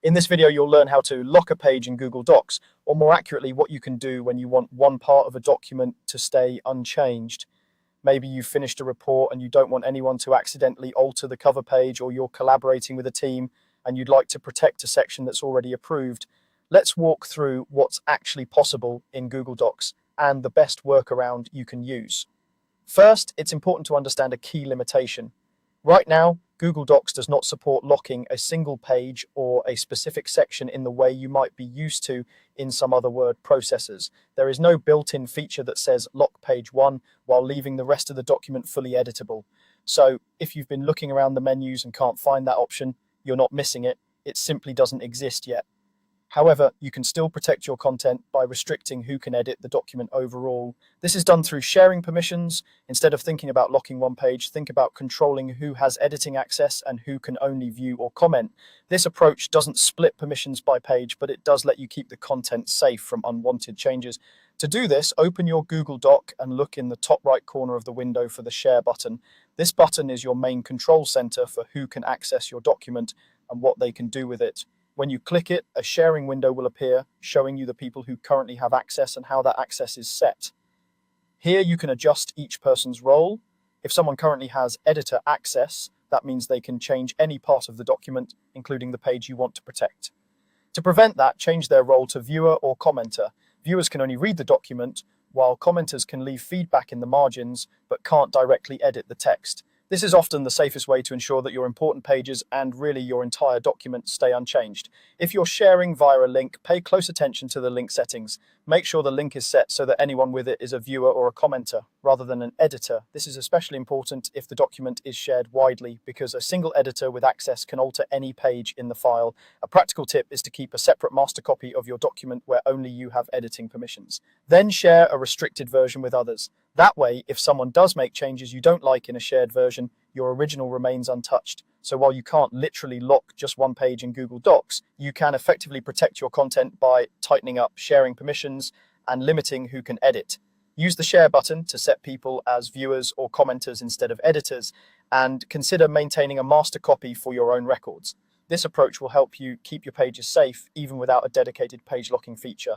In this video, you'll learn how to lock a page in Google Docs, or more accurately, what you can do when you want one part of a document to stay unchanged. Maybe you've finished a report and you don't want anyone to accidentally alter the cover page, or you're collaborating with a team and you'd like to protect a section that's already approved. Let's walk through what's actually possible in Google Docs and the best workaround you can use. First, it's important to understand a key limitation. Right now, Google Docs does not support locking a single page or a specific section in the way you might be used to in some other word processors. There is no built-in feature that says lock page 1 while leaving the rest of the document fully editable. So if you've been looking around the menus and can't find that option, you're not missing it. It simply doesn't exist yet. However, you can still protect your content by restricting who can edit the document overall. This is done through sharing permissions. Instead of thinking about locking one page, think about controlling who has editing access and who can only view or comment. This approach doesn't split permissions by page, but it does let you keep the content safe from unwanted changes. To do this, open your Google Doc and look in the top right corner of the window for the Share button. This button is your main control center for who can access your document and what they can do with it. When you click it, a sharing window will appear, showing you the people who currently have access and how that access is set. Here you can adjust each person's role. If someone currently has editor access, that means they can change any part of the document, including the page you want to protect. To prevent that, change their role to viewer or commenter. Viewers can only read the document, while commenters can leave feedback in the margins, but can't directly edit the text. This is often the safest way to ensure that your important pages and really your entire document stay unchanged. If you're sharing via a link, pay close attention to the link settings. Make sure the link is set so that anyone with it is a viewer or a commenter rather than an editor. This is especially important if the document is shared widely, because a single editor with access can alter any page in the file. A practical tip is to keep a separate master copy of your document where only you have editing permissions. Then share a restricted version with others. That way, if someone does make changes you don't like in a shared version, your original remains untouched. So while you can't literally lock just one page in Google Docs, you can effectively protect your content by tightening up sharing permissions and limiting who can edit. Use the share button to set people as viewers or commenters instead of editors, and consider maintaining a master copy for your own records. This approach will help you keep your pages safe even without a dedicated page locking feature.